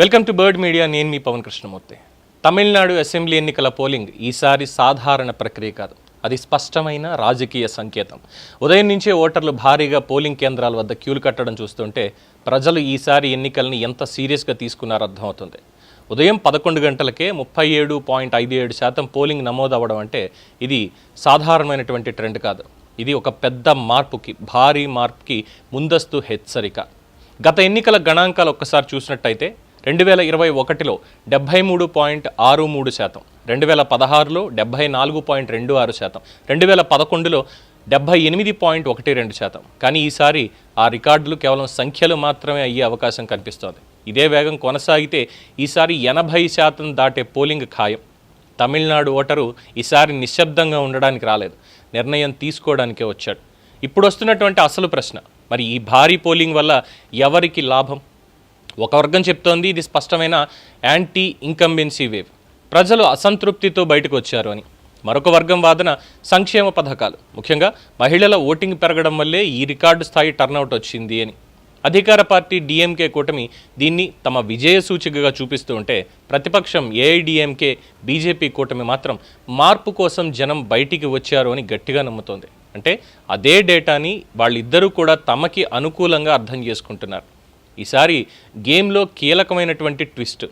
Welcome to bird media. నేను మీ Pawan Krishnamurthy. Tamil Nadu assembly ఎన్నికల polling ఈసారి సాధారణ ప్రక్రియ కాదు, అది స్పష్టమైన రాజకీయ సంకేతం. ఉదయం నుంచే ఓటర్లు భారీగా పోలింగ్ కేంద్రాల వద్ద క్యూలు కట్టడం చూస్తుంటే ప్రజలు ఈసారి ఎన్నికల్ని ఎంత సీరియస్గా తీసుకున్నారో అర్థమవుతుంది. ఉదయం 11 గంటలకే 37.57% పోలింగ్ నమోదవ్వడం అంటే ఇది సాధారణమైనటువంటి ట్రెండ్ కాదు. ఇది ఒక పెద్ద మార్పుకి, భారీ మార్పుకి ముందస్తు హెచ్చరిక. గత ఎన్నికల గణాంకాలు ఒక్కసారి చూసినట్టయితే 2021లో 73.63%, 2016లో 74.26%, 2011లో 78.12%. కానీ ఈసారి ఆ రికార్డులు కేవలం సంఖ్యలు మాత్రమే అయ్యే అవకాశం కనిపిస్తోంది. ఇదే వేగం కొనసాగితే ఈసారి 80% దాటే పోలింగ్ ఖాయం. తమిళనాడు ఓటరు ఈసారి నిశ్శబ్దంగా ఉండడానికి రాలేదు, నిర్ణయం తీసుకోవడానికే వచ్చాడు. ఇప్పుడు వస్తున్నటువంటి అసలు ప్రశ్న, మరి ఈ భారీ పోలింగ్ వల్ల ఎవరికి లాభం? ఒక వర్గం చెప్తోంది ఇది స్పష్టమైన యాంటీ ఇన్కంబెన్సీ వేవ్, ప్రజలు అసంతృప్తితో బయటకు వచ్చారు అని. మరొక వర్గం వాదన సంక్షేమ పథకాలు, ముఖ్యంగా మహిళల ఓటింగ్ పెరగడం వల్లే ఈ రికార్డు స్థాయి టర్నౌట్ వచ్చింది అని. అధికార పార్టీ డిఎంకే కూటమి దీన్ని తమ విజయ సూచికగా చూపిస్తూ ఉంటే, ప్రతిపక్షం ఏఐడిఎంకే బీజేపీ కూటమి మాత్రం మార్పు కోసం జనం బయటికి వచ్చారు అని గట్టిగా నమ్ముతోంది. అంటే అదే డేటాని వాళ్ళిద్దరూ కూడా తమకి అనుకూలంగా అర్థం చేసుకుంటున్నారు. ఈసారి గేమ్లో కీలకమైనటువంటి ట్విస్ట్,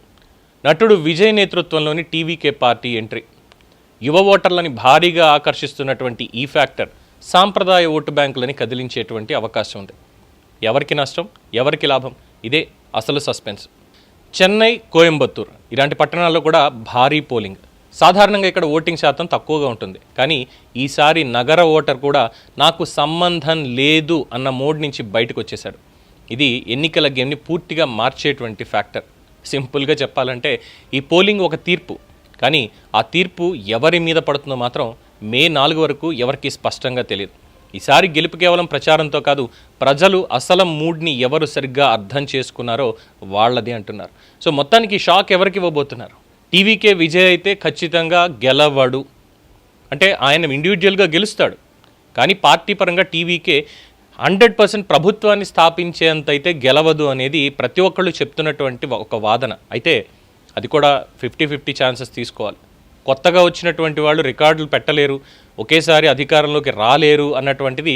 నటుడు విజయ్ నేతృత్వంలోని టీవీకే పార్టీ ఎంట్రీ. యువ ఓటర్లని భారీగా ఆకర్షిస్తున్నటువంటి ఈ ఫ్యాక్టర్ సాంప్రదాయ ఓటు బ్యాంకులని కదిలించేటువంటి అవకాశం ఉంది. ఎవరికి నష్టం, ఎవరికి లాభం? ఇదే అసలు సస్పెన్స్. చెన్నై, కోయంబత్తూర్ ఇలాంటి పట్టణాల్లో కూడా భారీ పోలింగ్. సాధారణంగా ఇక్కడ ఓటింగ్ శాతం తక్కువగా ఉంటుంది, కానీ ఈసారి నగర ఓటర్ కూడా నాకు సంబంధం లేదు అన్న మోడ్ నుంచి బయటకు వచ్చేశాడు. ఇది ఎన్నికల గేమ్ని పూర్తిగా మార్చేటువంటి ఫ్యాక్టర్. సింపుల్గా చెప్పాలంటే ఈ పోలింగ్ ఒక తీర్పు, కానీ ఆ తీర్పు ఎవరి మీద పడుతుందో మాత్రం మే 4 వరకు ఎవరికి స్పష్టంగా తెలియదు. ఈసారి గెలుపు కేవలం ప్రచారంతో కాదు, ప్రజలు అసలు మూడ్ని ఎవరు సరిగ్గా అర్థం చేసుకున్నారో వాళ్ళది అంటున్నారు. సో మొత్తానికి షాక్ ఎవరికి ఇవ్వబోతున్నారు? టీవీకే విజయ్ అయితే ఖచ్చితంగా గెలవడు, అంటే ఆయన ఇండివిజువల్గా గెలుస్తాడు, కానీ పార్టీ పరంగా టీవీకే 100% ప్రభుత్వాన్ని స్థాపించేంతైతే గెలవదు అనేది ప్రతి ఒక్కళ్ళు చెప్తున్నటువంటి ఒక వాదన. అయితే అది కూడా 50-50 ఛాన్సెస్ తీసుకోవాలి. కొత్తగా వచ్చినటువంటి వాళ్ళు రికార్డులు పెట్టలేరు, ఒకేసారి అధికారంలోకి రాలేరు అన్నటువంటిది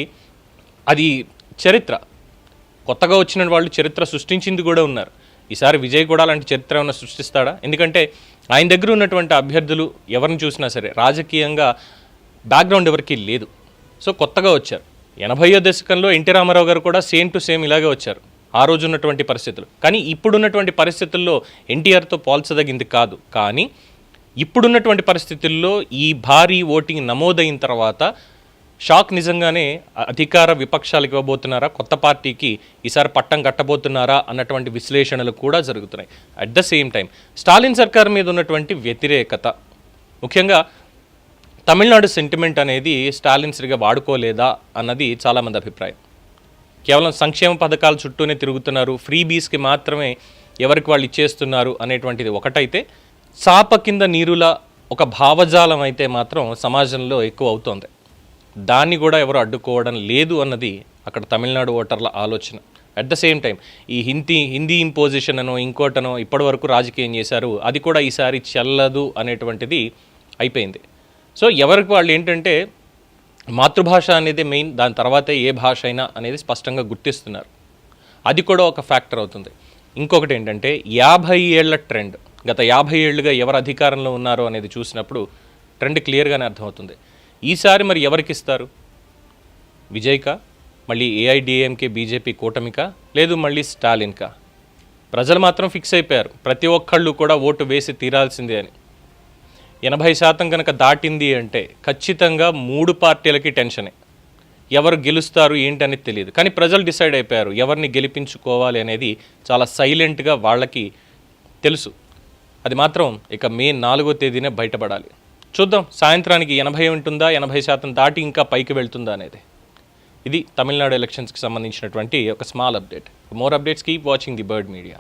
అది చరిత్ర. కొత్తగా వచ్చిన వాళ్ళు చరిత్ర సృష్టించింది కూడా ఉన్నారు. ఈసారి విజయ్ కూడా అలాంటి చరిత్ర ఏమైనా సృష్టిస్తాడా? ఎందుకంటే ఆయన దగ్గర ఉన్నటువంటి అభ్యర్థులు ఎవరిని చూసినా సరే రాజకీయంగా బ్యాక్గ్రౌండ్ ఎవరికి లేదు. సో కొత్తగా వచ్చారు. 80వ దశకంలో ఎన్టీ రామారావు గారు కూడా సేమ్ టు సేమ్ ఇలాగే వచ్చారు, ఆ రోజు ఉన్నటువంటి పరిస్థితులు. కానీ ఇప్పుడున్నటువంటి పరిస్థితుల్లో ఎన్టీఆర్తో పోల్చదగింది కాదు. కానీ ఇప్పుడున్నటువంటి పరిస్థితుల్లో ఈ భారీ ఓటింగ్ నమోదైన తర్వాత షాక్ నిజంగానే అధికార విపక్షాలకు ఇవ్వబోతున్నారా, కొత్త పార్టీకి ఈసారి పట్టం కట్టబోతున్నారా అన్నటువంటి విశ్లేషణలు కూడా జరుగుతున్నాయి. At the same time Stalin సర్కార్ మీద ఉన్నటువంటి వ్యతిరేకత, ముఖ్యంగా తమిళనాడు సెంటిమెంట్ అనేది స్టాలిన్ సరిగా వాడుకోలేదా అన్నది చాలామంది అభిప్రాయం. కేవలం సంక్షేమ పథకాల చుట్టూనే తిరుగుతున్నారు, ఫ్రీ బీస్కి మాత్రమే ఎవరికి వాళ్ళు ఇచ్చేస్తున్నారు అనేటువంటిది ఒకటైతే, చాప కింద నీరుల ఒక భావజాలం అయితే మాత్రం సమాజంలో ఎక్కువ అవుతోంది. దాన్ని కూడా ఎవరు అడ్డుకోవడం లేదు అన్నది అక్కడ తమిళనాడు ఓటర్ల ఆలోచన. అట్ ద సేమ్ టైం ఈ హిందీ ఇంపోజిషన్ అనో ఇంకోటనో ఇప్పటి వరకు రాజకీయం చేశారు, అది కూడా ఈసారి చెల్లదు అనేటువంటిది అయిపోయింది. సో ఎవరికి వాళ్ళు ఏంటంటే మాతృభాష అనేది మెయిన్, దాని తర్వాతే ఏ భాష అయినా అనేది స్పష్టంగా గుర్తిస్తున్నారు. అది కూడా ఒక ఫ్యాక్టర్ అవుతుంది. ఇంకొకటి ఏంటంటే 50 ఏళ్ల ట్రెండ్, గత 50 ఏళ్లుగా ఎవరు అధికారంలో ఉన్నారో అనేది చూసినప్పుడు ట్రెండ్ క్లియర్గానే అర్థమవుతుంది. ఈసారి మరి ఎవరికి ఇస్తారు? విజయ్కా, మళ్ళీ ఏఐడిఎంకే బీజేపీ కూటమికా, లేదు మళ్ళీ స్టాలిన్కా? ప్రజలు మాత్రం ఫిక్స్ అయిపోయారు, ప్రతి ఒక్కళ్ళు కూడా ఓటు వేసి తీరాల్సిందే అని. 80% కనుక దాటింది అంటే ఖచ్చితంగా 3 పార్టీలకి టెన్షనే. ఎవరు గెలుస్తారు ఏంటనేది తెలియదు, కానీ ప్రజలు డిసైడ్ అయిపోయారు ఎవరిని గెలిపించుకోవాలి అనేది చాలా సైలెంట్గా వాళ్ళకి తెలుసు. అది మాత్రం ఇక మే 4వ తేదీనే బయటపడాలి. చూద్దాం సాయంత్రానికి 80 ఉంటుందా, 80% దాటి ఇంకా పైకి వెళ్తుందా అనేది. ఇది తమిళనాడు ఎలక్షన్స్కి సంబంధించినటువంటి ఒక small update. More updates keep watching the bird media.